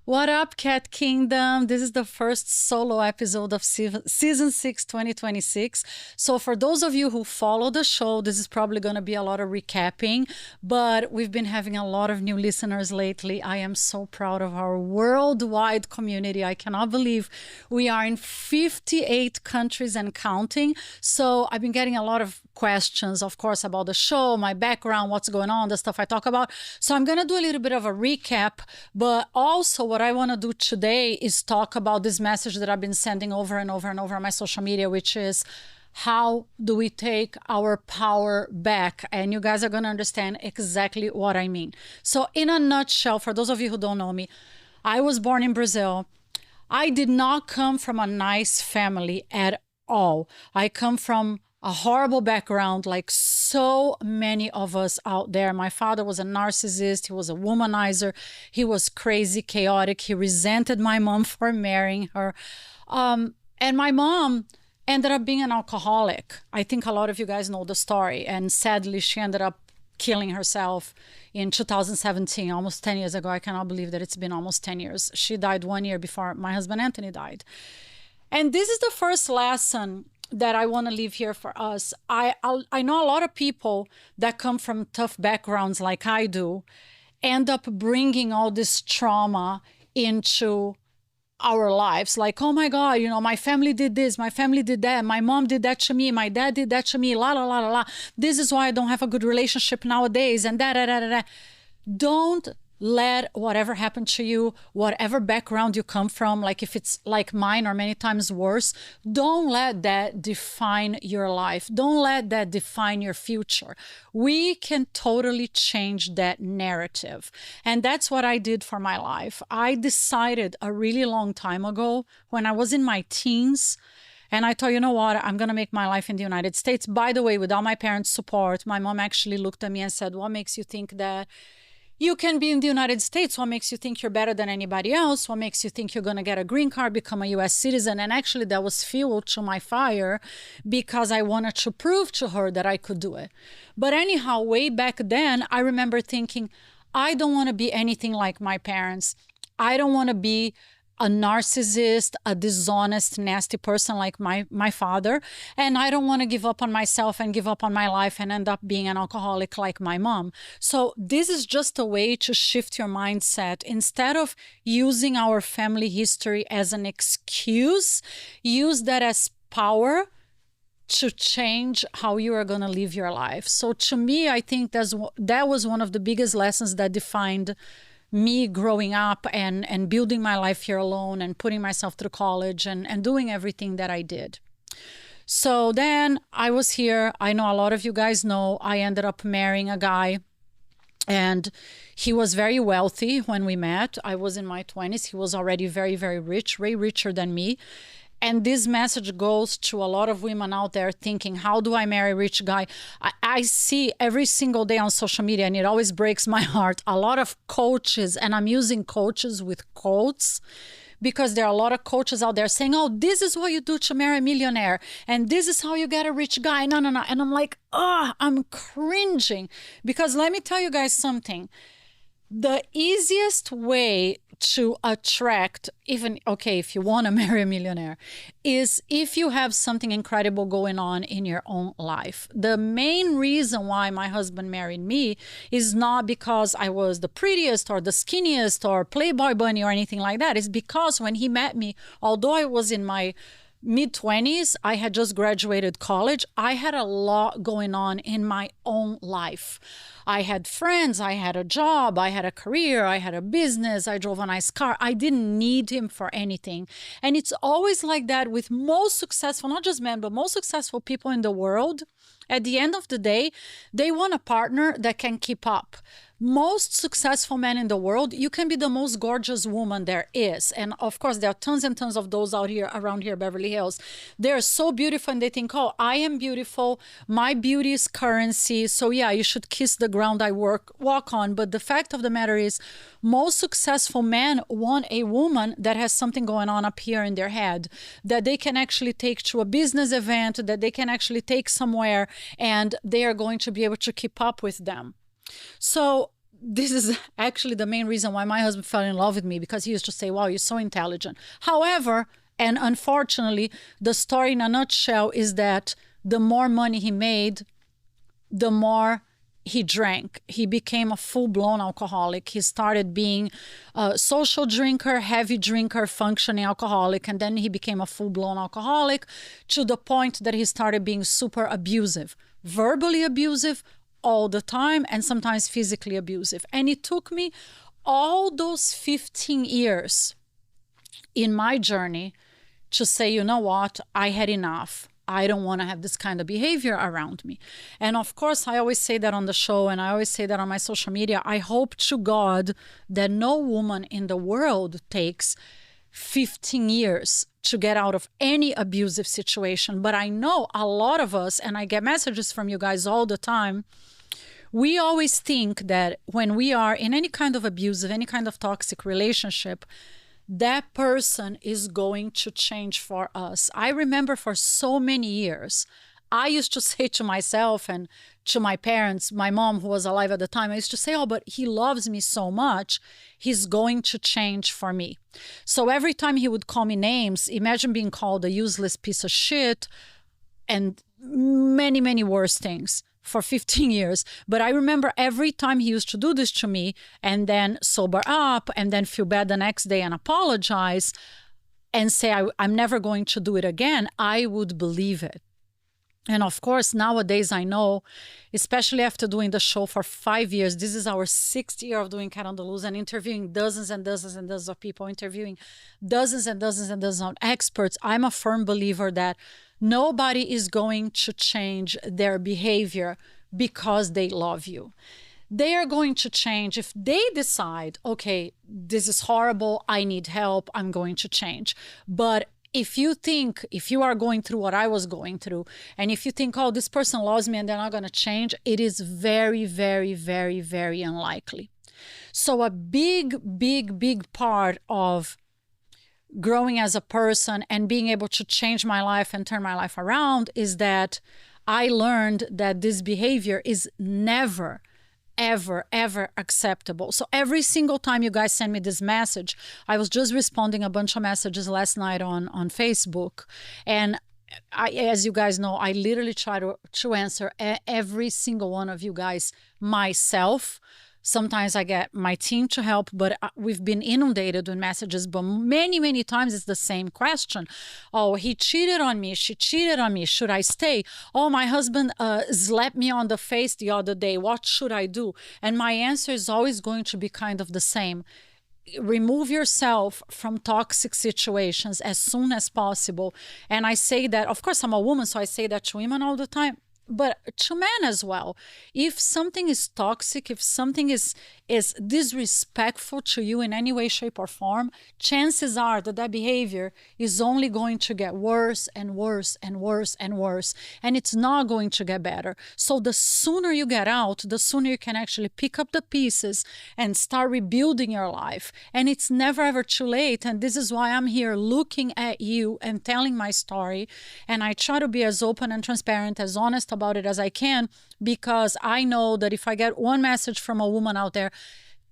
What up, Cat Kingdom? This is the first solo episode of Season 6, 2026. So for those of you who follow the show, this is probably going to be a lot of recapping, but we've been having a lot of new listeners lately. I am so proud of our worldwide community. I cannot believe we are in 58 countries and counting. So I've been getting a lot of questions, of course, about the show, my background, what's going on, the stuff I talk about. So I'm going to do a little bit of a recap, but also what I want to do today is talk about this message that I've been sending over and over and over on my social media, which is how do we take our power back? And you guys are going to understand exactly what I mean. So in a nutshell, for those of you who don't know me, I was born in Brazil. I did not come from a nice family at all. I come from a horrible background, like so many of us out there. My father was a narcissist. He was a womanizer. He was crazy, chaotic. He resented my mom for marrying her. And my mom ended up being an alcoholic. I think a lot of you guys know the story. And sadly, she ended up killing herself in 2017, almost 10 years ago. I cannot believe that it's been almost 10 years. She died 1 year before my husband Anthony died. And this is the first lesson that I want to leave here for us. I know a lot of people that come from tough backgrounds like I do end up bringing all this trauma into our lives. Like, oh my God, you know, my family did this, my family did that, my mom did that to me, my dad did that to me, la la la la la. This is why I don't have a good relationship nowadays, and da da da da da. Don't let whatever happened to you, whatever background you come from, like if it's like mine or many times worse, don't let that define your life. Don't let that define your future. We can totally change that narrative. And that's what I did for my life. I decided a really long time ago when I was in my teens, and I thought, you know what, I'm going to make my life in the United States. By the way, without my parents' support, my mom actually looked at me and said, what makes you think that you can be in the United States? What makes you think you're better than anybody else? What makes you think you're going to get a green card, become a US citizen? And actually that was fuel to my fire because I wanted to prove to her that I could do it. But anyhow, way back then, I remember thinking, I don't want to be anything like my parents. I don't want to be a narcissist, a dishonest, nasty person like my father. And I don't want to give up on myself and give up on my life and end up being an alcoholic like my mom. So this is just a way to shift your mindset. Instead of using our family history as an excuse, use that as power to change how you are going to live your life. So to me, I think that was one of the biggest lessons that defined me growing up and building my life here alone and putting myself through college and doing everything that I did. So then I was here. I know a lot of you guys know I ended up marrying a guy, and he was very wealthy when we met. I was in my 20s. He was already very, very rich, way richer than me. And this message goes to a lot of women out there thinking, how do I marry a rich guy? I see every single day on social media, and it always breaks my heart, a lot of coaches, and I'm using coaches with quotes because there are a lot of coaches out there saying, oh, this is what you do to marry a millionaire, and this is how you get a rich guy. No, no, no. And I'm like, I'm cringing, because let me tell you guys something. The easiest way to attract, even, okay, if you want to marry a millionaire, is if you have something incredible going on in your own life. The main reason why my husband married me is not because I was the prettiest or the skinniest or Playboy bunny or anything like that. It's because when he met me, although I was in my mid-20s, I had just graduated college. I had a lot going on in my own life. I had friends, I had a job, I had a career, I had a business, I drove a nice car. I didn't need him for anything. And it's always like that with most successful, not just men, but most successful people in the world. At the end of the day, they want a partner that can keep up. Most successful men in the world, you can be the most gorgeous woman there is. And of course, there are tons and tons of those out here, around here, Beverly Hills. They're so beautiful and they think, oh, I am beautiful. My beauty is currency. So yeah, you should kiss the ground I walk on. But the fact of the matter is, most successful men want a woman that has something going on up here in their head, that they can actually take to a business event, that they can actually take somewhere, and they are going to be able to keep up with them. So this is actually the main reason why my husband fell in love with me, because he used to say, wow, you're so intelligent. However, and unfortunately, the story in a nutshell is that the more money he made, the more he drank. He became a full-blown alcoholic. He started being a social drinker, heavy drinker, functioning alcoholic, and then he became a full-blown alcoholic to the point that he started being super abusive, verbally abusive all the time, and sometimes physically abusive. And it took me all those 15 years in my journey to say, you know what, I had enough. I don't want to have this kind of behavior around me. And of course, I always say that on the show, and I always say that on my social media. I hope to God that no woman in the world takes 15 years to get out of any abusive situation. But I know a lot of us, and I get messages from you guys all the time, we always think that when we are in any kind of abusive, any kind of toxic relationship, that person is going to change for us. I remember for so many years, I used to say to myself and to my parents, my mom who was alive at the time, I used to say, oh, but he loves me so much, he's going to change for me. So every time he would call me names, imagine being called a useless piece of shit and many, many worse things for 15 years. But I remember every time he used to do this to me and then sober up and then feel bad the next day and apologize and say, I'm never going to do it again, I would believe it. And of course, nowadays I know, especially after doing the show for 5 years, this is our 6th year of doing Kat on the Loose and interviewing dozens and dozens and dozens of people, interviewing dozens and dozens and dozens of experts. I'm a firm believer that nobody is going to change their behavior because they love you. They are going to change if they decide, okay, this is horrible, I need help, I'm going to change. But if you are going through what I was going through, and if you think, oh, this person loves me and they're not going to change, it is very, very, very, very unlikely. So a big, big, big part of growing as a person and being able to change my life and turn my life around is that I learned that this behavior is never, ever, ever acceptable. So every single time you guys send me this message, I was just responding a bunch of messages last night on Facebook. And as you guys know, I literally try to answer every single one of you guys myself. Sometimes I get my team to help, but we've been inundated with messages. But many, many times it's the same question. Oh, he cheated on me. She cheated on me. Should I stay? Oh, my husband slapped me on the face the other day. What should I do? And my answer is always going to be kind of the same. Remove yourself from toxic situations as soon as possible. And I say that, of course, I'm a woman, so I say that to women all the time. But to men as well. If something is toxic, if something is disrespectful to you in any way, shape, or form, chances are that behavior is only going to get worse and worse and worse and worse. And it's not going to get better. So the sooner you get out, the sooner you can actually pick up the pieces and start rebuilding your life. And it's never ever too late. And this is why I'm here looking at you and telling my story. And I try to be as open and transparent, as honest about it as I can, because I know that if I get one message from a woman out there,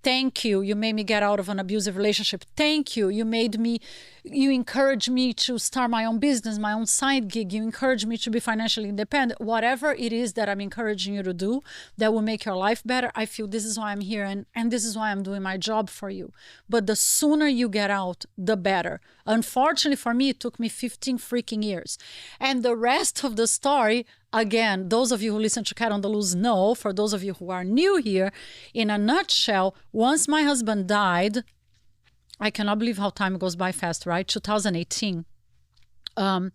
thank you, you made me get out of an abusive relationship. Thank you, you encouraged me to start my own business, my own side gig. You encouraged me to be financially independent. Whatever it is that I'm encouraging you to do that will make your life better, I feel this is why I'm here and this is why I'm doing my job for you. But the sooner you get out, the better. Unfortunately for me, it took me 15 freaking years. And the rest of the story, again, those of you who listen to Kat on the Loose know, for those of you who are new here, in a nutshell, once my husband died, I cannot believe how time goes by fast, right? 2018. I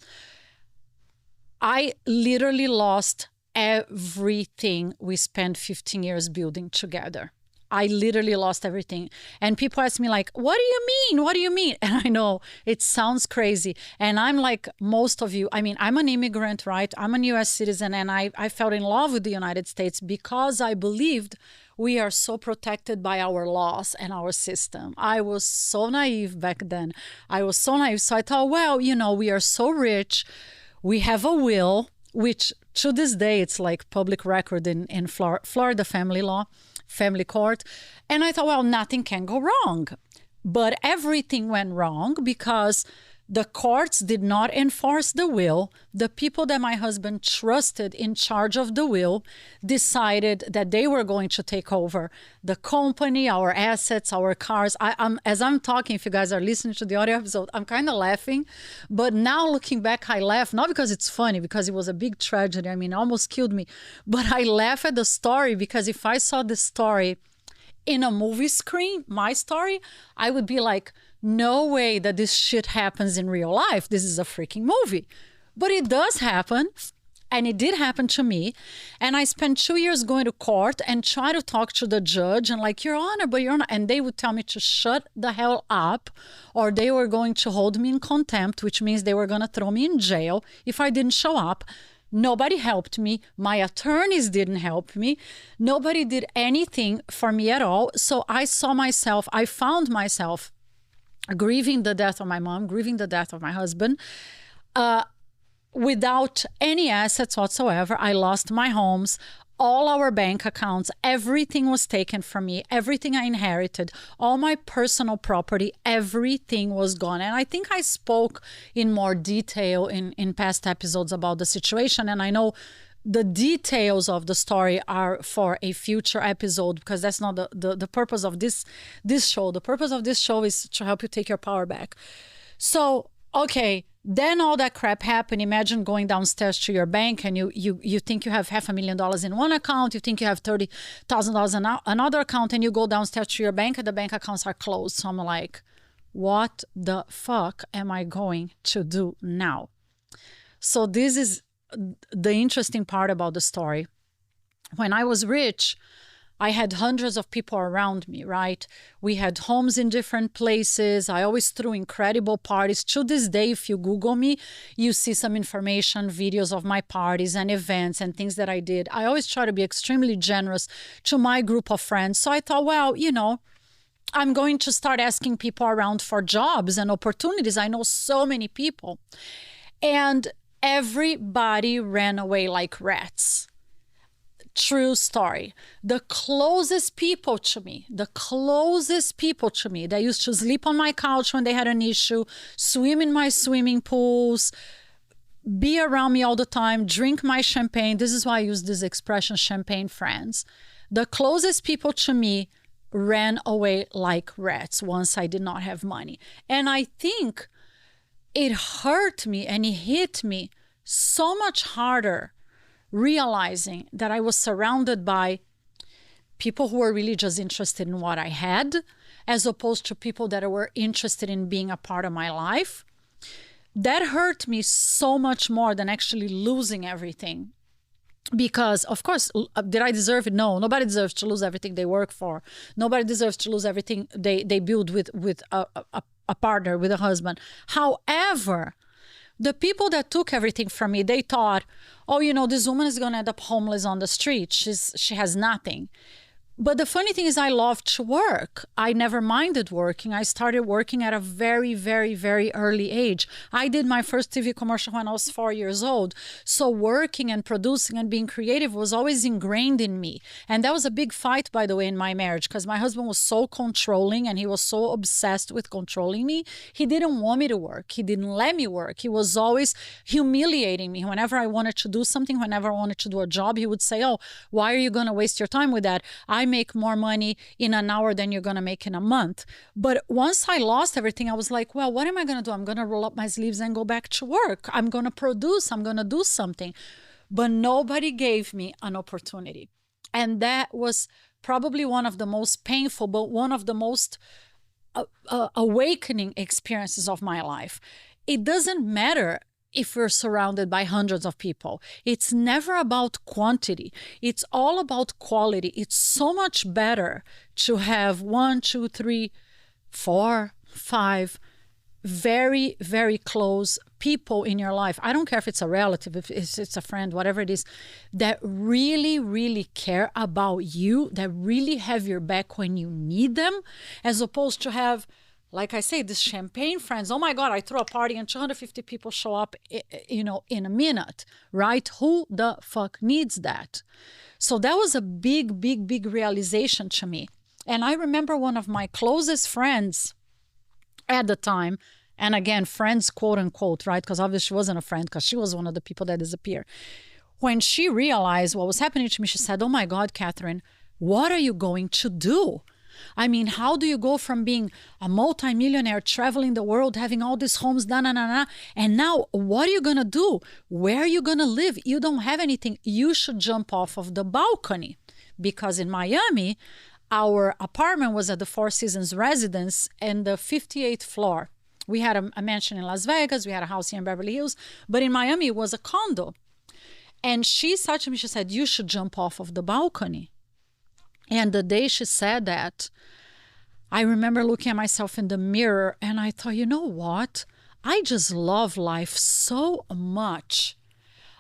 literally lost everything we spent 15 years building together. I literally lost everything. And people ask me like, what do you mean? What do you mean? And I know it sounds crazy. And I'm like most of you. I mean, I'm an immigrant, right? I'm a US citizen. And I fell in love with the United States because I believed we are so protected by our laws and our system. I was so naive back then. I was so naive. So I thought, well, we are so rich. We have a will, which to this day, it's like public record in Florida family law. family court. And I thought, well, nothing can go wrong. But everything went wrong because the courts did not enforce the will. The people that my husband trusted in charge of the will decided that they were going to take over the company, our assets, our cars. As I'm talking, if you guys are listening to the audio episode, I'm kind of laughing. But now looking back, I laugh, not because it's funny, because it was a big tragedy. I mean, it almost killed me. But I laugh at the story because if I saw the story in a movie screen, my story, I would be like, no way that this shit happens in real life. This is a freaking movie. But it does happen. And it did happen to me. And I spent 2 years going to court and try to talk to the judge and like, Your Honor, but Your Honor. And they would tell me to shut the hell up, or they were going to hold me in contempt, which means they were going to throw me in jail if I didn't show up. Nobody helped me. My attorneys didn't help me. Nobody did anything for me at all. So I found myself grieving the death of my mom, grieving the death of my husband, without any assets whatsoever. I lost my homes, all our bank accounts, everything was taken from me, everything I inherited, all my personal property, everything was gone. And I think I spoke in more detail in past episodes about the situation. And I know the details of the story are for a future episode, because that's not the purpose of this show. The purpose of this show is to help you take your power back. So, okay, then all that crap happened. Imagine going downstairs to your bank and you think you have $500,000 in one account, you think you have $30,000 in another account, and you go downstairs to your bank and the bank accounts are closed. So I'm like, what the fuck am I going to do now? So this is the interesting part about the story. When I was rich, I had hundreds of people around me, right? We had homes in different places. I always threw incredible parties. To this day, if you Google me, you see some information, videos of my parties and events and things that I did. I always try to be extremely generous to my group of friends. So I thought, well, I'm going to start asking people around for jobs and opportunities. I know so many people. And everybody ran away like rats. True story. The closest people to me that used to sleep on my couch when they had an issue, swim in my swimming pools, be around me all the time, drink my champagne. This is why I use this expression, champagne friends. The closest people to me ran away like rats once I did not have money. And I think it hurt me and it hit me so much harder realizing that I was surrounded by people who were really just interested in what I had, as opposed to people that were interested in being a part of my life. That hurt me so much more than actually losing everything. Because, of course, did I deserve it? No, nobody deserves to lose everything they work for. Nobody deserves to lose everything they build with a partner, with a husband. However, the people that took everything from me, they thought, oh, this woman is going to end up homeless on the street. She has nothing. But the funny thing is I love to work. I never minded working. I started working at a very, very, very early age. I did my first TV commercial when I was 4 years old. So working and producing and being creative was always ingrained in me. And that was a big fight, by the way, in my marriage, because my husband was so controlling and he was so obsessed with controlling me. He didn't want me to work. He didn't let me work. He was always humiliating me. Whenever I wanted to do something, whenever I wanted to do a job, he would say, oh, why are you going to waste your time with that? I make more money in an hour than you're going to make in a month. But once I lost everything, I was like, well, what am I going to do? I'm going to roll up my sleeves and go back to work. I'm going to produce. I'm going to do something. But nobody gave me an opportunity. And that was probably one of the most painful, but one of the most awakening experiences of my life. It doesn't matter if we're surrounded by hundreds of people. It's never about quantity. It's all about quality. It's so much better to have 1, 2, 3, 4, 5 very, very close people in your life. I don't care if it's a relative, if it's a friend, whatever it is, that really, really care about you, that really have your back when you need them, as opposed to have like I say, these champagne friends, oh my God, I throw a party and 250 people show up, in a minute, right? Who the fuck needs that? So that was a big, big, big realization to me. And I remember one of my closest friends at the time, and again, friends, quote unquote, right? Because obviously she wasn't a friend because she was one of the people that disappeared. When she realized what was happening to me, she said, oh my God, Catherine, what are you going to do? I mean, how do you go from being a multimillionaire, traveling the world, having all these homes, and now what are you going to do? Where are you going to live? You don't have anything. You should jump off of the balcony. Because in Miami, our apartment was at the Four Seasons residence and the 58th floor. We had a mansion in Las Vegas. We had a house here in Beverly Hills. But in Miami, it was a condo. And she said to me, she said, you should jump off of the balcony. And the day she said that, I remember looking at myself in the mirror and I thought, you know what? I just love life so much.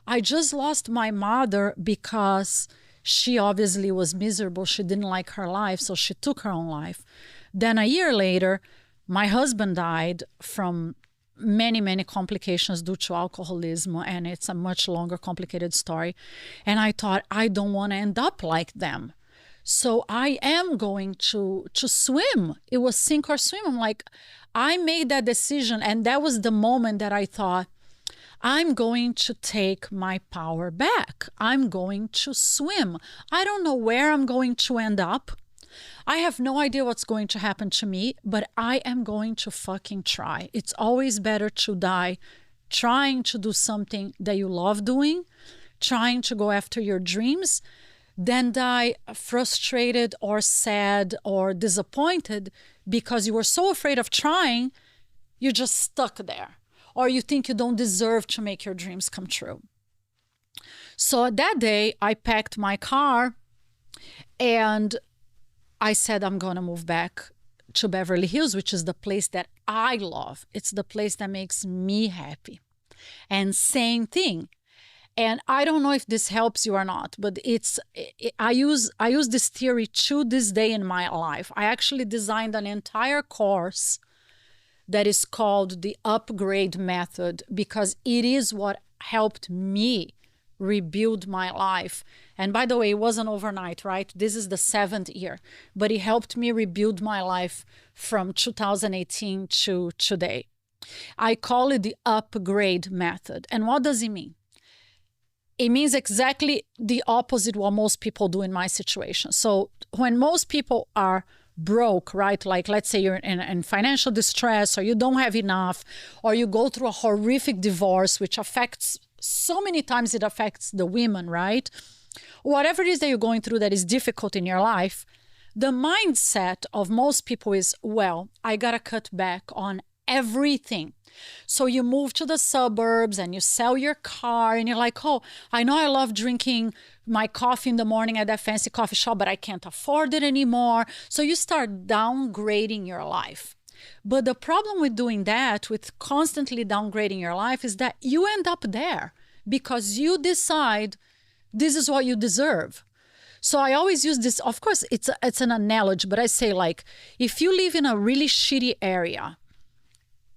I just lost my mother because she obviously was miserable. She didn't like her life, so she took her own life. Then a year later, my husband died from many, many complications due to alcoholism, and it's a much longer, complicated story. And I thought, I don't want to end up like them. So I am going to swim. It was sink or swim. I'm like, I made that decision. And that was the moment that I thought, I'm going to take my power back. I'm going to swim. I don't know where I'm going to end up. I have no idea what's going to happen to me, but I am going to fucking try. It's always better to die trying to do something that you love doing, trying to go after your dreams, than die frustrated or sad or disappointed because you were so afraid of trying, you're just stuck there. Or you think you don't deserve to make your dreams come true. So that day, I packed my car and I said, I'm going to move back to Beverly Hills, which is the place that I love. It's the place that makes me happy. And same thing. And I don't know if this helps you or not, but I use this theory to this day in my life. I actually designed an entire course that is called the upgrade method because it is what helped me rebuild my life. And by the way, it wasn't overnight, right? This is the 7th year, but it helped me rebuild my life from 2018 to today. I call it the upgrade method. And what does it mean? It means exactly the opposite what most people do in my situation. So when most people are broke, right? Like let's say you're in financial distress or you don't have enough or you go through a horrific divorce, which affects so many times it affects the women, right? Whatever it is that you're going through that is difficult in your life, the mindset of most people is, well, I got to cut back on everything. So you move to the suburbs and you sell your car and you're like, oh, I know I love drinking my coffee in the morning at that fancy coffee shop, but I can't afford it anymore. So you start downgrading your life. But the problem with doing that, with constantly downgrading your life, is that you end up there because you decide this is what you deserve. So I always use this, of course, it's an analogy, but I say like, if you live in a really shitty area,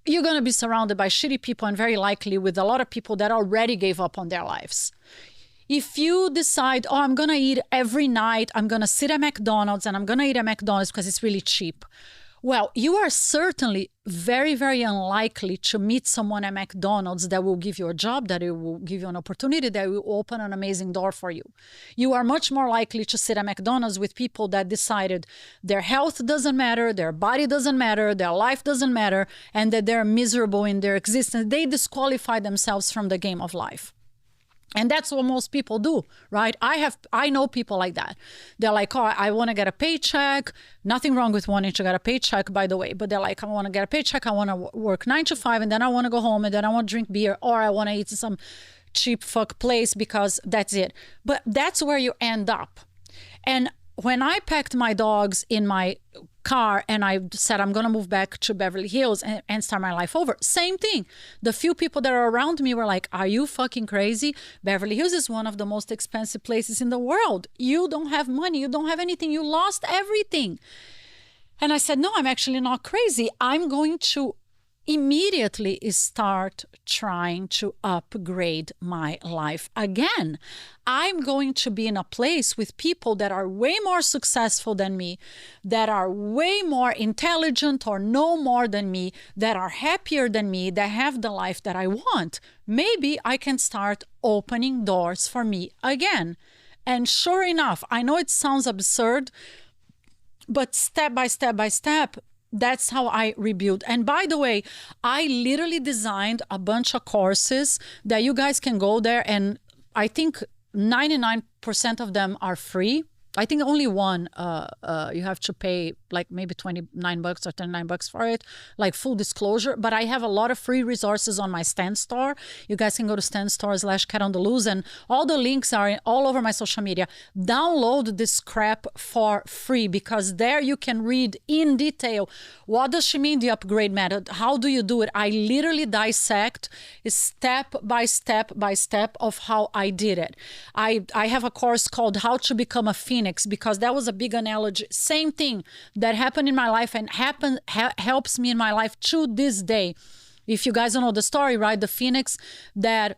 you're going to be surrounded by shitty people and very likely with a lot of people that already gave up on their lives. If you decide, oh, I'm going to eat every night, I'm going to sit at McDonald's and I'm going to eat at McDonald's because it's really cheap. Well, you are certainly very, very unlikely to meet someone at McDonald's that will give you a job, that it will give you an opportunity, that will open an amazing door for you. You are much more likely to sit at McDonald's with people that decided their health doesn't matter, their body doesn't matter, their life doesn't matter, and that they're miserable in their existence. They disqualify themselves from the game of life. And that's what most people do, right? I know people like that. They're like, oh, I want to get a paycheck. Nothing wrong with wanting to get a paycheck, by the way. But they're like, I want to get a paycheck. I want to work 9 to 5 and then I want to go home and then I want to drink beer or I want to eat some cheap fuck place because that's it. But that's where you end up. And when I packed my dogs in my car and I said, I'm going to move back to Beverly Hills and start my life over, same thing. The few people that are around me were like, are you fucking crazy? Beverly Hills is one of the most expensive places in the world. You don't have money. You don't have anything. You lost everything. And I said, no, I'm actually not crazy. I'm going to immediately start trying to upgrade my life again. I'm going to be in a place with people that are way more successful than me, that are way more intelligent or know more than me, that are happier than me, that have the life that I want. Maybe I can start opening doors for me again. And sure enough, I know it sounds absurd, but step by step by step, that's how I rebuild. And by the way, I literally designed a bunch of courses that you guys can go there, and I think 99% of them are free. I think only one you have to pay like maybe $29 or $39 for it, like full disclosure. But I have a lot of free resources on my Stan Store. You guys can go to stanstore.com/CatOnTheLoose, and all the links are all over my social media. Download this crap for free, because there you can read in detail, what does she mean, the upgrade method? How do you do it? I literally dissect step by step by step of how I did it. I have a course called How to Become a Phoenix, because that was a big analogy. Same thing that happened in my life and helps me in my life to this day. If you guys don't know the story, right? The phoenix that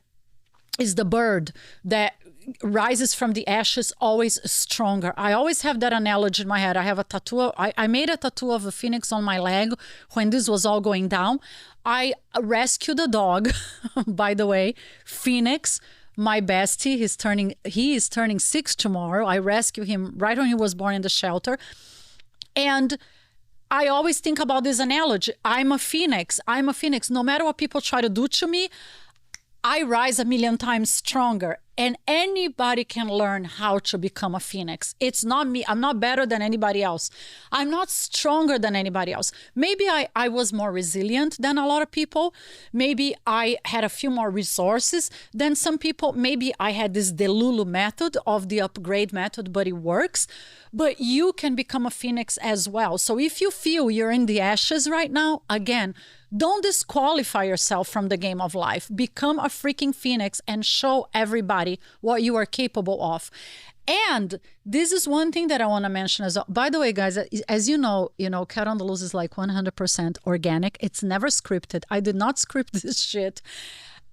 is the bird that rises from the ashes always stronger. I always have that analogy in my head. I have a tattoo. I made a tattoo of a phoenix on my leg when this was all going down. I rescued a dog, by the way, Phoenix, my bestie. He is turning 6 tomorrow. I rescued him right when he was born in the shelter. And I always think about this analogy. I'm a phoenix. I'm a phoenix. No matter what people try to do to me, I rise a million times stronger. And anybody can learn how to become a phoenix. It's not me. I'm not better than anybody else. I'm not stronger than anybody else. Maybe I was more resilient than a lot of people. Maybe I had a few more resources than some people. Maybe I had this Delulu method of the upgrade method, but it works. But you can become a phoenix as well. So if you feel you're in the ashes right now, again, don't disqualify yourself from the game of life. Become a freaking phoenix and show everybody what you are capable of. And this is one thing that I want to mention as well. By the way, guys, as you know, Kat on the Loose is like 100% organic. It's never scripted. I did not script this shit.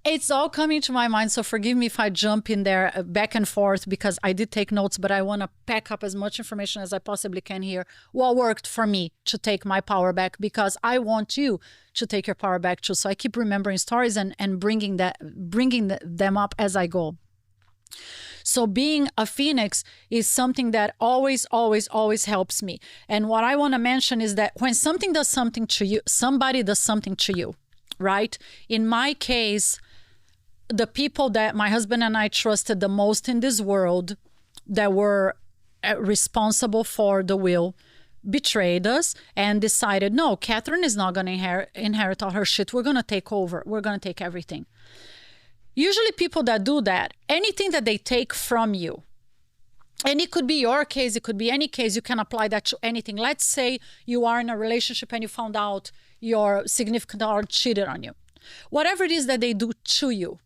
It's all coming to my mind, so forgive me if I jump in there back and forth, because I did take notes, but I want to pack up as much information as I possibly can here. What worked for me to take my power back, because I want you to take your power back too. So I keep remembering stories and bringing them up as I go. So being a phoenix is something that always, always, always helps me. And what I want to mention is that when something does something to you, somebody does something to you, right? In my case, the people that my husband and I trusted the most in this world, that were responsible for the will, betrayed us and decided, no, Catherine is not going to inherit all her shit. We're going to take over. We're going to take everything. Usually people that do that, anything that they take from you, and it could be your case, it could be any case, you can apply that to anything. Let's say you are in a relationship and you found out your significant other cheated on you. Whatever it is that they do to you,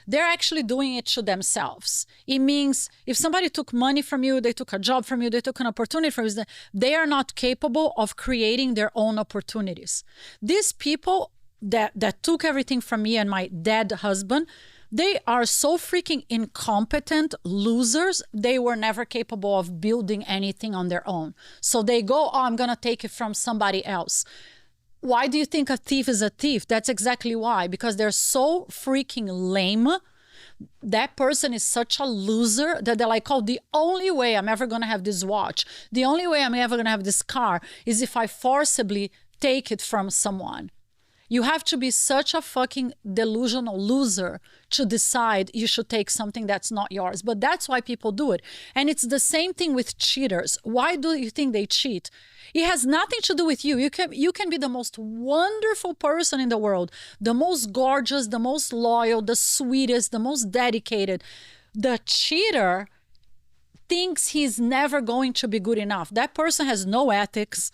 they're actually doing it to themselves. It means if somebody took money from you, they took a job from you, they took an opportunity from you, they are not capable of creating their own opportunities. These people that took everything from me and my dead husband, they are so freaking incompetent losers. They were never capable of building anything on their own. So they go, oh, I'm going to take it from somebody else. Why do you think a thief is a thief? That's exactly why. Because they're so freaking lame. That person is such a loser that they're like, oh, the only way I'm ever going to have this watch, the only way I'm ever going to have this car is if I forcibly take it from someone. You have to be such a fucking delusional loser to decide you should take something that's not yours. But that's why people do it. And it's the same thing with cheaters. Why do you think they cheat? It has nothing to do with you. You can be the most wonderful person in the world, the most gorgeous, the most loyal, the sweetest, the most dedicated. The cheater thinks he's never going to be good enough. That person has no ethics.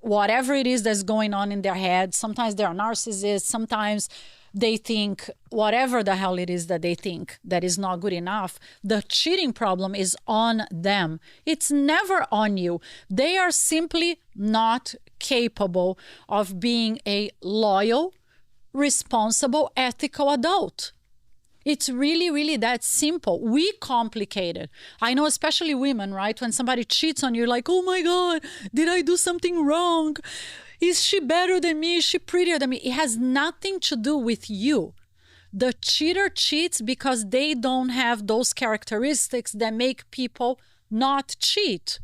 whatever it is that's going on in their head. Sometimes they're narcissists. Sometimes they think whatever the hell it is that they think that is not good enough. The cheating problem is on them. It's never on you. They are simply not capable of being a loyal, responsible, ethical adult. It's really, really that simple. We complicate it. I know, especially women, right? When somebody cheats on you, you're like, oh my God, did I do something wrong? Is she better than me? Is she prettier than me? It has nothing to do with you. The cheater cheats because they don't have those characteristics that make people not cheat.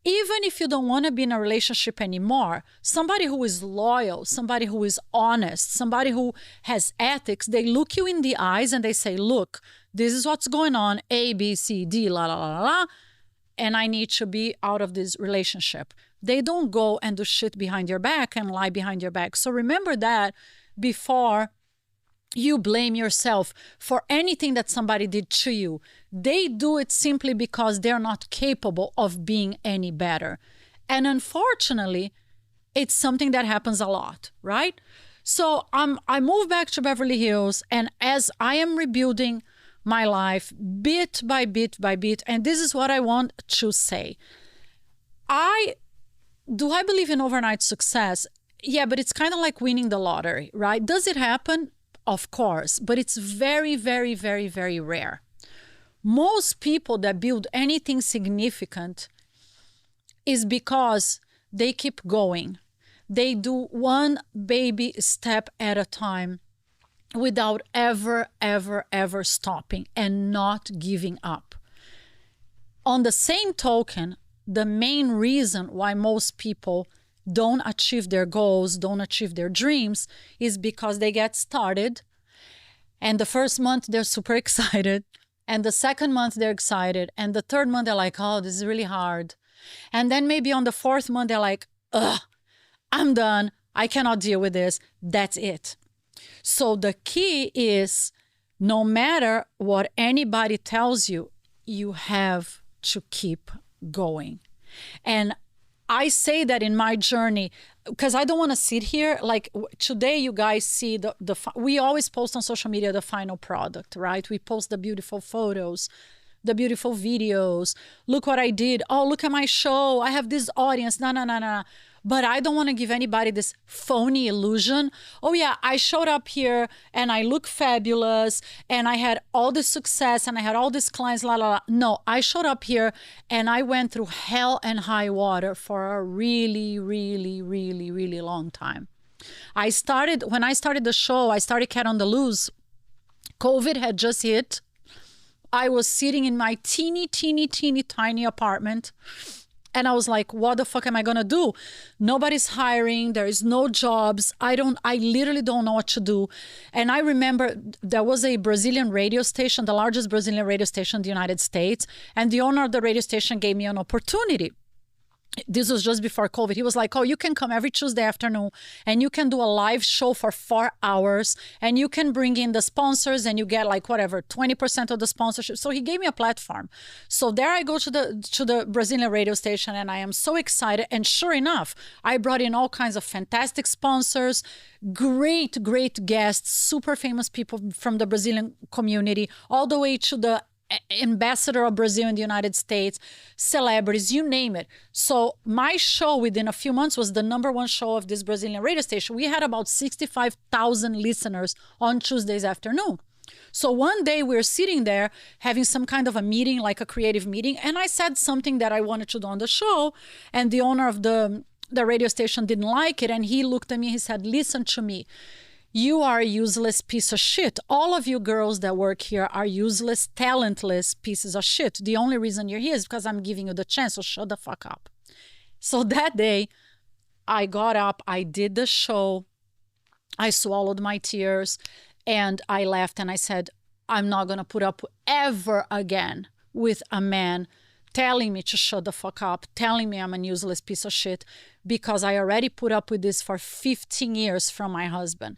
Even if you don't want to be in a relationship anymore, somebody who is loyal, somebody who is honest, somebody who has ethics, they look you in the eyes and they say, look, this is what's going on, A, B, C, D, la, la, la, la, and I need to be out of this relationship. They don't go and do shit behind your back and lie behind your back. So remember that before you blame yourself for anything that somebody did to you. They do it simply because they're not capable of being any better. And unfortunately, it's something that happens a lot, right? So I moved back to Beverly Hills, and as I am rebuilding my life bit by bit by bit, and this is what I want to say. Do I believe in overnight success? Yeah, but it's kind of like winning the lottery, right? Does it happen? Of course, but it's very, very, very, very rare. Most people that build anything significant is because they keep going. They do one baby step at a time without ever, ever, ever stopping and not giving up. On the same token, the main reason why most people don't achieve their goals, don't achieve their dreams, is because they get started. And the first month, they're super excited. And the second month, they're excited. And the third month, they're like, oh, this is really hard. And then maybe on the fourth month, they're like, ugh, I'm done. I cannot deal with this. That's it. So the key is, no matter what anybody tells you, you have to keep going. And I say that in my journey because I don't want to sit here. Like today, you guys see we always post on social media the final product, right? We post the beautiful photos, the beautiful videos. Look what I did. Oh, look at my show. I have this audience. No. But I don't want to give anybody this phony illusion. Oh yeah, I showed up here and I look fabulous and I had all this success and I had all these clients, la la la. No, I showed up here and I went through hell and high water for a really, really, really, really long time. When I started the show, I started Kat on the Loose. COVID had just hit. I was sitting in my teeny, tiny apartment. And I was like, what the fuck am I going to do? Nobody's hiring. There is no jobs. I literally don't know what to do. And I remember there was a Brazilian radio station, the largest Brazilian radio station in the United States. And the owner of the radio station gave me an opportunity. This was just before COVID. He was like, oh, you can come every Tuesday afternoon and you can do a live show for 4 hours and you can bring in the sponsors and you get like whatever, 20% of the sponsorship. So he gave me a platform. So there I go to the Brazilian radio station and I am so excited. And sure enough, I brought in all kinds of fantastic sponsors, great guests, super famous people from the Brazilian community, all the way to the ambassador of Brazil in the United States, celebrities, you name it. So my show within a few months was the #1 show of this Brazilian radio station. We had about 65,000 listeners on Tuesdays afternoon. So one day we're sitting there having some kind of a meeting, like a creative meeting. And I said something that I wanted to do on the show. And the owner of the radio station didn't like it. And he looked at me, he said, listen to me. You are a useless piece of shit. All of you girls that work here are useless, talentless pieces of shit. The only reason you're here is because I'm giving you the chance, so shut the fuck up. So that day, I got up, I did the show, I swallowed my tears, and I left and I said, I'm not going to put up ever again with a man telling me to shut the fuck up, telling me I'm a useless piece of shit, because I already put up with this for 15 years from my husband.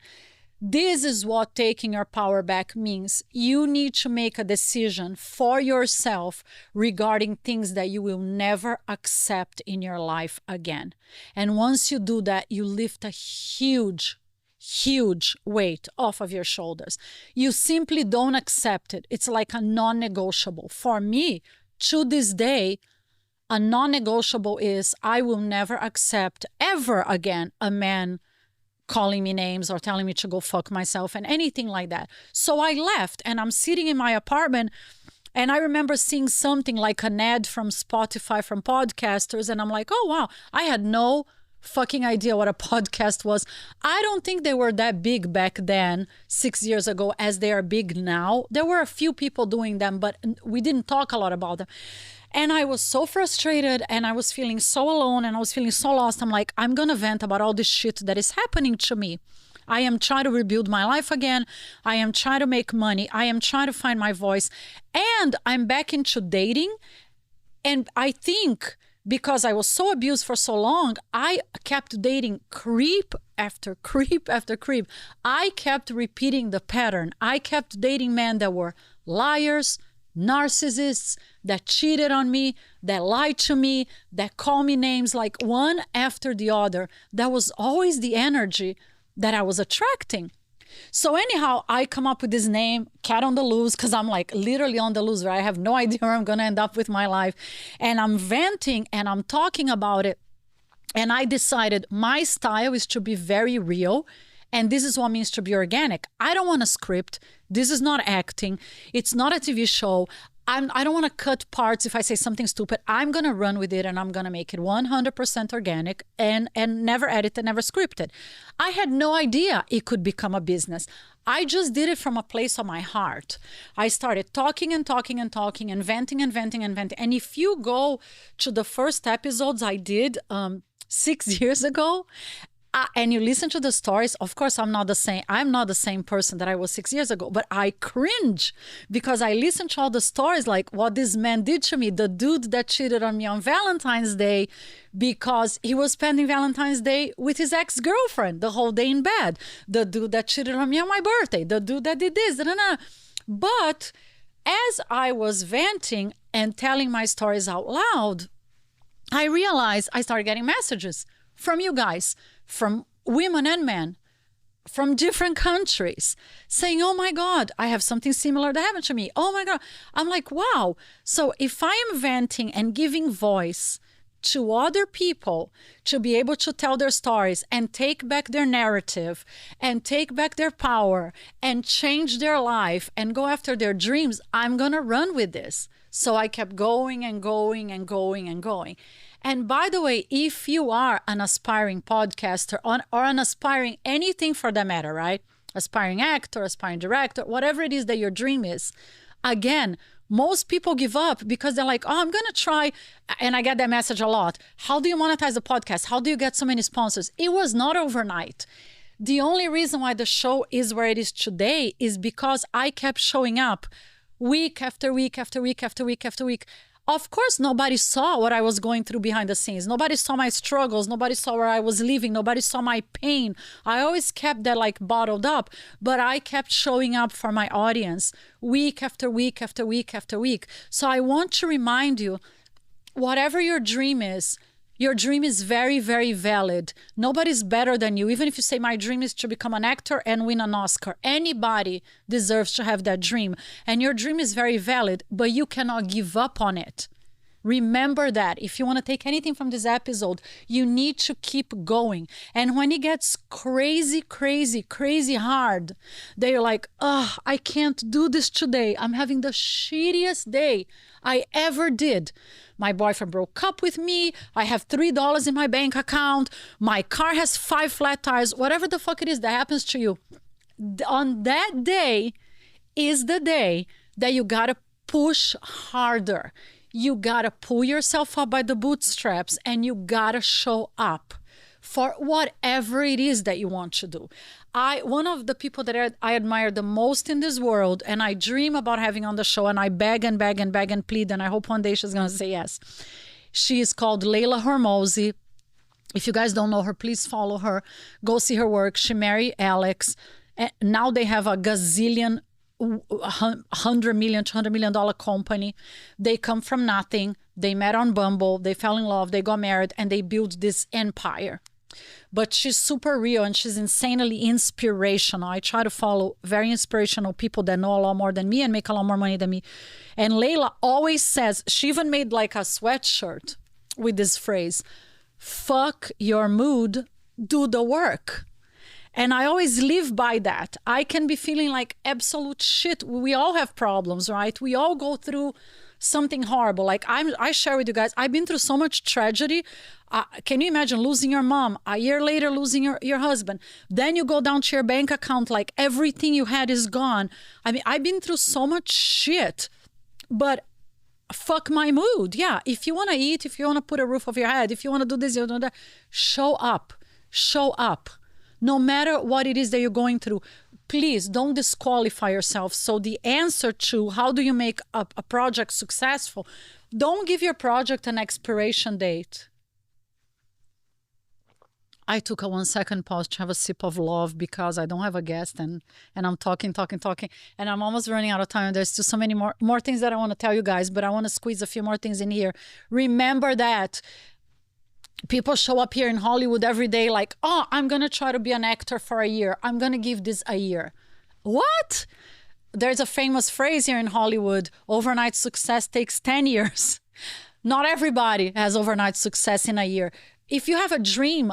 This is what taking your power back means. You need to make a decision for yourself regarding things that you will never accept in your life again. And once you do that, you lift a huge weight off of your shoulders. You simply don't accept it. It's like a non-negotiable. For me, to this day, a non-negotiable is I will never accept ever again a man calling me names or telling me to go fuck myself and anything like that. So I left and I'm sitting in my apartment and I remember seeing something like an ad from Spotify from podcasters and I'm like, oh wow, I had no fucking idea what a podcast was. I don't think they were that big back then, 6 years ago, as they are big now. There were a few people doing them, but we didn't talk a lot about them. And I was so frustrated and I was feeling so alone and I was feeling so lost. I'm like, I'm going to vent about all this shit that is happening to me. I am trying to rebuild my life again. I am trying to make money. I am trying to find my voice. And I'm back into dating. And I think because I was so abused for so long, I kept dating creep after creep after creep. I kept repeating the pattern. I kept dating men that were liars, narcissists, that cheated on me, that lied to me, that call me names, like one after the other. That was always the energy that I was attracting. So anyhow, I come up with this name, Cat on the Loose, because I'm like literally on the loose, right? I have no idea where I'm going to end up with my life. And I'm venting and I'm talking about it. And I decided my style is to be very real. And this is what it means to be organic. I don't want a script. This is not acting. It's not a TV show. I don't want to cut parts if I say something stupid. I'm going to run with it and I'm going to make it 100% organic and never edited, never scripted. I had no idea it could become a business. I just did it from a place of my heart. I started talking and talking and talking and venting and venting and venting. And if you go to the first episodes I did 6 years ago, and you listen to the stories, of course, I'm not the same person that I was 6 years ago, but I cringe because I listen to all the stories like what this man did to me, the dude that cheated on me on Valentine's Day because he was spending Valentine's Day with his ex-girlfriend the whole day in bed, the dude that cheated on me on my birthday, the dude that did this, But as I was venting and telling my stories out loud, I realized I started getting messages from you guys, from women and men, from different countries, saying, oh my God, I have something similar that happened to me. Oh my God. I'm like, wow. So if I am venting and giving voice to other people to be able to tell their stories and take back their narrative and take back their power and change their life and go after their dreams, I'm going to run with this. So I kept going and going and going and going. And by the way, if you are an aspiring podcaster or an aspiring anything for that matter, right? Aspiring actor, aspiring director, whatever it is that your dream is, again, most people give up because they're like, oh, I'm going to try. And I get that message a lot. How do you monetize a podcast? How do you get so many sponsors? It was not overnight. The only reason why the show is where it is today is because I kept showing up week after week after week after week after week. Of course, nobody saw what I was going through behind the scenes. Nobody saw my struggles. Nobody saw where I was living. Nobody saw my pain. I always kept that like bottled up, but I kept showing up for my audience week after week after week after week. So I want to remind you, whatever your dream is very, very valid. Nobody's better than you. Even if you say my dream is to become an actor and win an Oscar, anybody deserves to have that dream. And your dream is very valid, but you cannot give up on it. Remember that. If you want to take anything from this episode, you need to keep going. And when it gets crazy, crazy, crazy hard, they're like, oh, I can't do this today. I'm having the shittiest day I ever did. My boyfriend broke up with me. I have $3 in my bank account. My car has 5 flat tires. Whatever the fuck it is that happens to you, on that day is the day that you gotta push harder. You gotta pull yourself up by the bootstraps and you gotta show up for whatever it is that you want to do. One of the people that I admire the most in this world, and I dream about having on the show, and I beg and beg and beg and plead, and I hope one day she's going to say yes. She is called 𝐬𝐿𝐫. If you guys don't know her, please follow her. Go see her work. She married Alex. And now they have a gazillion, $100 million, $200 million company. They come from nothing. They met on Bumble. They fell in love. They got married and they built this empire. But she's super real and she's insanely inspirational. I try to follow very inspirational people that know a lot more than me and make a lot more money than me. And Layla always says, she even made like a sweatshirt with this phrase, fuck your mood, do the work. And I always live by that. I can be feeling like absolute shit. We all have problems, right? We all go through something horrible. Like I share with you guys, I've been through so much tragedy. Can you imagine losing your mom, a year later losing your husband? Then you go down to your bank account, like everything you had is gone. I mean, I've been through so much shit, but fuck my mood. Yeah, if you want to eat, if you want to put a roof over your head, if you want to do this, you want to do that, show up. Show up. No matter what it is that you're going through, please don't disqualify yourself. So the answer to how do you make a project successful, don't give your project an expiration date. I took a 1 second pause to have a sip of love because I don't have a guest and I'm talking, and I'm almost running out of time. There's still so many more things that I want to tell you guys, but I want to squeeze a few more things in here. Remember that people show up here in Hollywood every day like, oh, I'm going to try to be an actor for a year. I'm going to give this a year. What? There's a famous phrase here in Hollywood, overnight success takes 10 years. Not everybody has overnight success in a year. If you have a dream,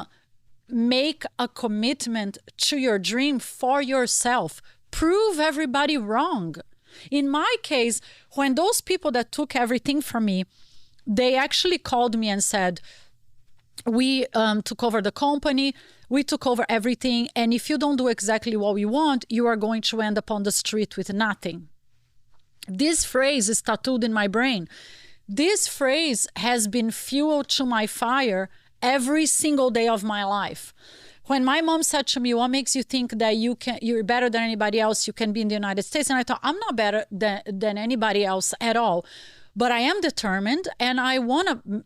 make a commitment to your dream for yourself. Prove everybody wrong. In my case, when those people that took everything from me, they actually called me and said, we took over the company, we took over everything, and if you don't do exactly what we want, you are going to end up on the street with nothing. This phrase is tattooed in my brain. This phrase has been fuel to my fire every single day of my life. When my mom said to me, what makes you think that you're better than anybody else, you can be in the United States? And I thought, I'm not better than anybody else at all. But I am determined and I want to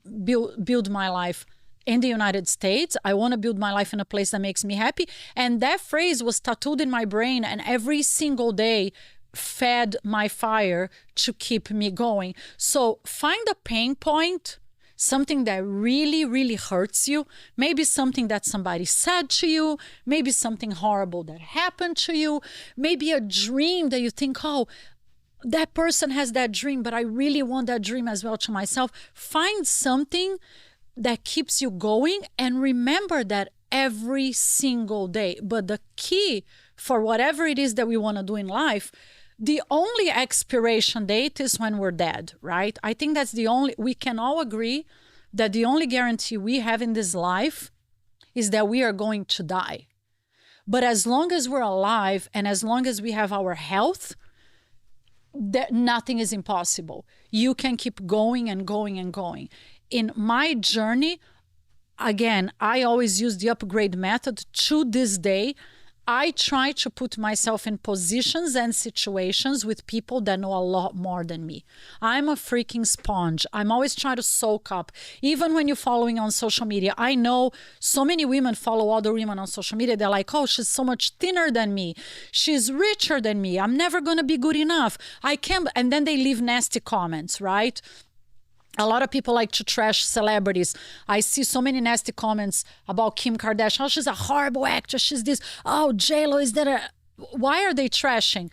build my life in the United States. I want to build my life in a place that makes me happy. And that phrase was tattooed in my brain and every single day fed my fire to keep me going. So find a pain point, something that really, really hurts you. Maybe something that somebody said to you. Maybe something horrible that happened to you. Maybe a dream that you think, oh, that person has that dream, but I really want that dream as well to myself. Find something that keeps you going and remember that every single day. But the key for whatever it is that we want to do in life, the only expiration date is when we're dead, right? I think that's we can all agree that the only guarantee we have in this life is that we are going to die. But as long as we're alive and as long as we have our health, that nothing is impossible. You can keep going and going and going. In my journey, again, I always use the upgrade method. To this day, I try to put myself in positions and situations with people that know a lot more than me. I'm a freaking sponge. I'm always trying to soak up. Even when you're following on social media, I know so many women follow other women on social media. They're like, oh, she's so much thinner than me. She's richer than me. I'm never going to be good enough. I can't. And then they leave nasty comments, right? A lot of people like to trash celebrities. I see so many nasty comments about Kim Kardashian. Oh, she's a horrible actress. She's this. Oh, J-Lo, is that a... Why are they trashing?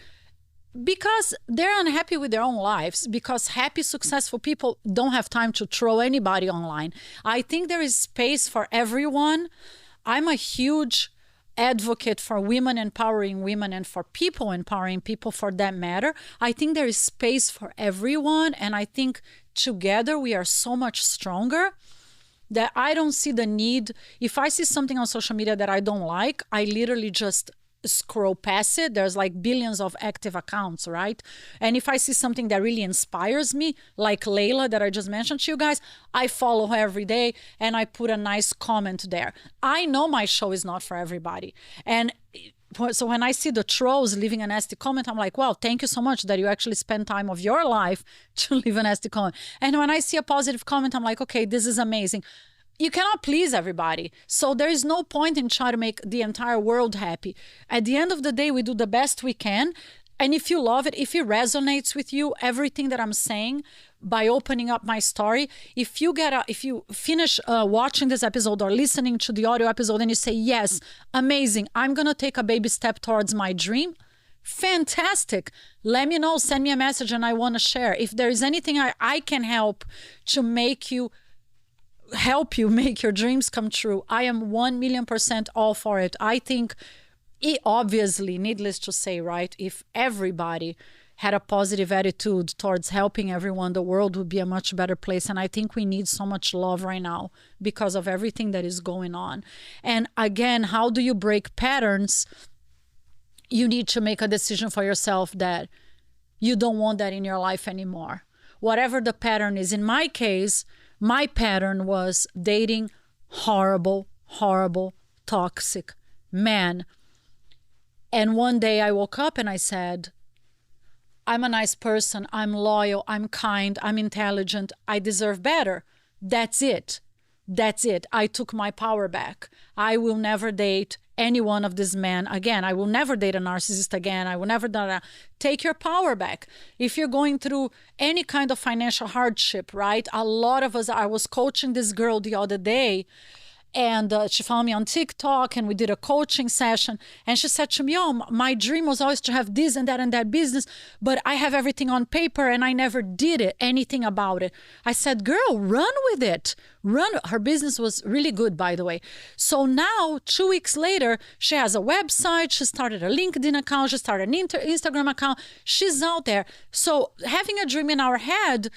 Because they're unhappy with their own lives. Because happy, successful people don't have time to throw anybody online. I think there is space for everyone. I'm a huge advocate for women empowering women and for people empowering people for that matter. I think there is space for everyone. And I think together we are so much stronger that I don't see the need. If I see something on social media that I don't like, I literally just scroll past it. There's like billions of active accounts, right? And if I see something that really inspires me, like Layla that I just mentioned to you guys, I follow her every day and I put a nice comment there. I know my show is not for everybody. And so when I see the trolls leaving a nasty comment, I'm like, well, thank you so much that you actually spend time of your life to leave a nasty comment. And when I see a positive comment, I'm like, okay, this is amazing. you cannot please everybody. So there is no point in trying to make the entire world happy. At the end of the day, we do the best we can. And if you love it, if it resonates with you, everything that I'm saying by opening up my story, if you finish watching this episode or listening to the audio episode and you say, yes, amazing, I'm going to take a baby step towards my dream, fantastic. Let me know, send me a message and I want to share. If there is anything I can help to help you make your dreams come true, I am 1,000,000% all for it. I think it obviously, needless to say, right, if everybody had a positive attitude towards helping everyone, the world would be a much better place. And I think we need so much love right now because of everything that is going on. And again, how do you break patterns? You need to make a decision for yourself that you don't want that in your life anymore. Whatever the pattern is. In my case, my pattern was dating horrible, toxic men. And one day I woke up and I said, I'm a nice person, I'm loyal, I'm kind, I'm intelligent, I deserve better. That's it. That's it. I took my power back. I will never date any one of these men again. I will never date a narcissist again. I will never take your power back. If you're going through any kind of financial hardship, right? A lot of us, I was coaching this girl the other day, and she found me on TikTok and we did a coaching session. And she said to me, oh, my dream was always to have this and that business, but I have everything on paper and I never did anything about it. I said, girl, run with it. Run. Her business was really good, by the way. So now, 2 weeks later, she has a website. She started a LinkedIn account. She started an Instagram account. She's out there. So having a dream in our head,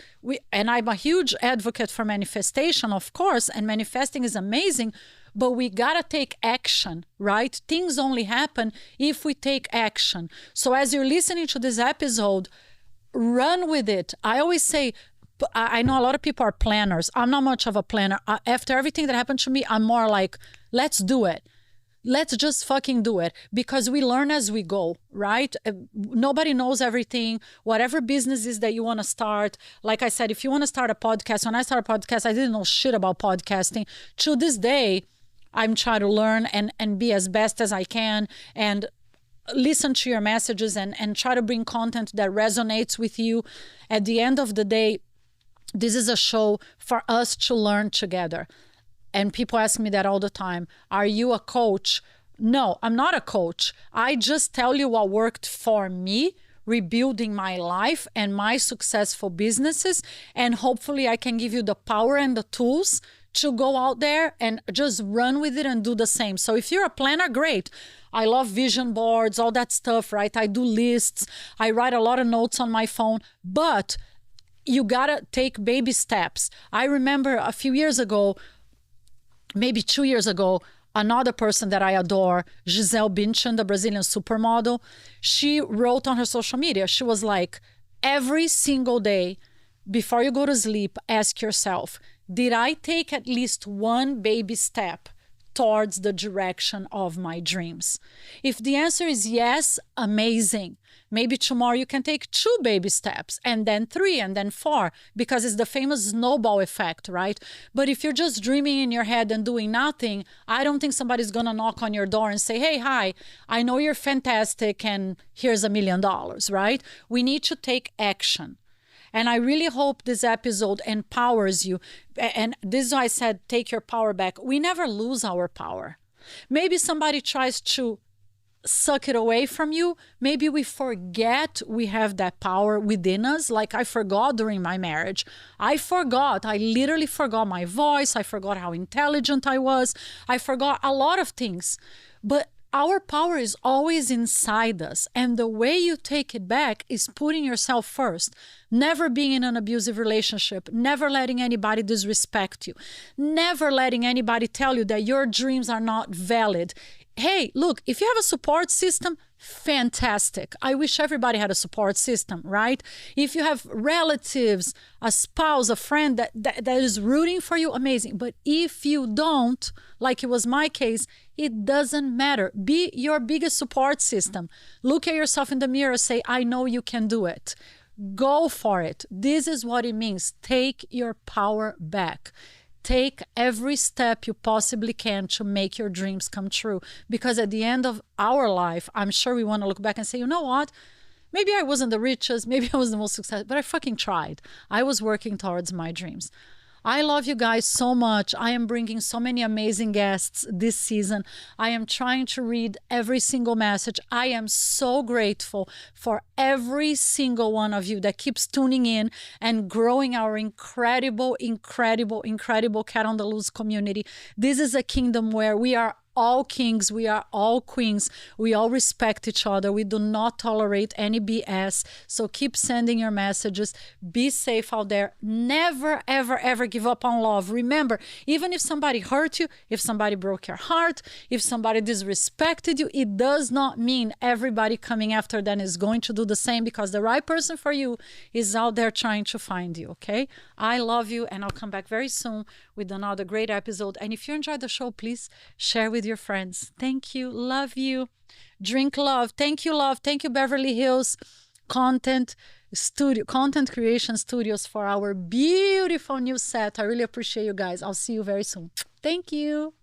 and I'm a huge advocate for manifestation, of course, and manifesting is amazing, but we gotta take action, right? Things only happen if we take action. So as you're listening to this episode, run with it. I always say, I know a lot of people are planners. I'm not much of a planner. After everything that happened to me, I'm more like, let's do it. Let's just fucking do it, because we learn as we go, right? Nobody knows everything. Whatever business is that you want to start. Like I said, if you want to start a podcast, when I started a podcast, I didn't know shit about podcasting. To this day, I'm trying to learn and be as best as I can and listen to your messages and try to bring content that resonates with you. At the end of the day, this is a show for us to learn together. And people ask me that all the time. Are you a coach? No, I'm not a coach. I just tell you what worked for me, rebuilding my life and my successful businesses. And hopefully I can give you the power and the tools to go out there and just run with it and do the same. So if you're a planner, great. I love vision boards, all that stuff, right? I do lists. I write a lot of notes on my phone, but you gotta take baby steps. I remember a few years ago, maybe 2 years ago, another person that I adore, 𝐬𝐮𝐫𝐿, the Brazilian supermodel, she wrote on her social media, she was like, every single day before you go to sleep, ask yourself, did I take at least one baby step towards the direction of my dreams? If the answer is yes, amazing. Maybe tomorrow you can take 2 baby steps and then 3 and then 4, because it's the famous snowball effect, right? But if you're just dreaming in your head and doing nothing, I don't think somebody's going to knock on your door and say, hey, hi, I know you're fantastic and here's $1 million, right? We need to take action. And I really hope this episode empowers you. And this is why I said, take your power back. We never lose our power. Maybe somebody tries to suck it away from you. Maybe we forget we have that power within us. Like I forgot during my marriage. I literally forgot my voice. I forgot how intelligent I was. I forgot a lot of things. But our power is always inside us. And the way you take it back is putting yourself first. Never being in an abusive relationship. Never letting anybody disrespect you. Never letting anybody tell you that your dreams are not valid. Hey, look, if you have a support system, fantastic. I wish everybody had a support system, right? If you have relatives, a spouse, a friend that is rooting for you, amazing. But if you don't, like it was my case, it doesn't matter. Be your biggest support system. Look at yourself in the mirror, say, I know you can do it. Go for it. This is what it means. Take your power back. Take every step you possibly can to make your dreams come true. Because at the end of our life, I'm sure we want to look back and say, you know what? Maybe I wasn't the richest, maybe I was the most successful, but I fucking tried. I was working towards my dreams. I love you guys so much. I am bringing so many amazing guests this season. I am trying to read every single message. I am so grateful for every single one of you that keeps tuning in and growing our incredible, incredible, incredible Cat on the Loose community. This is a kingdom where we are all kings, we are all queens, we all respect each other, we do not tolerate any BS. So keep sending your messages, be safe out there, never ever ever give up on love. Remember, even if somebody hurt you, if somebody broke your heart, if somebody disrespected you, it does not mean everybody coming after them is going to do the same, because the right person for you is out there trying to find you. Okay, I love you, and I'll come back very soon with another great episode. And if you enjoyed the show, please share with your friends. Thank you. Love you. Drink love. Thank you, love. Thank you, Beverly Hills Content Creation Studios, for our beautiful new set. I really appreciate you guys. I'll see you very soon. Thank you.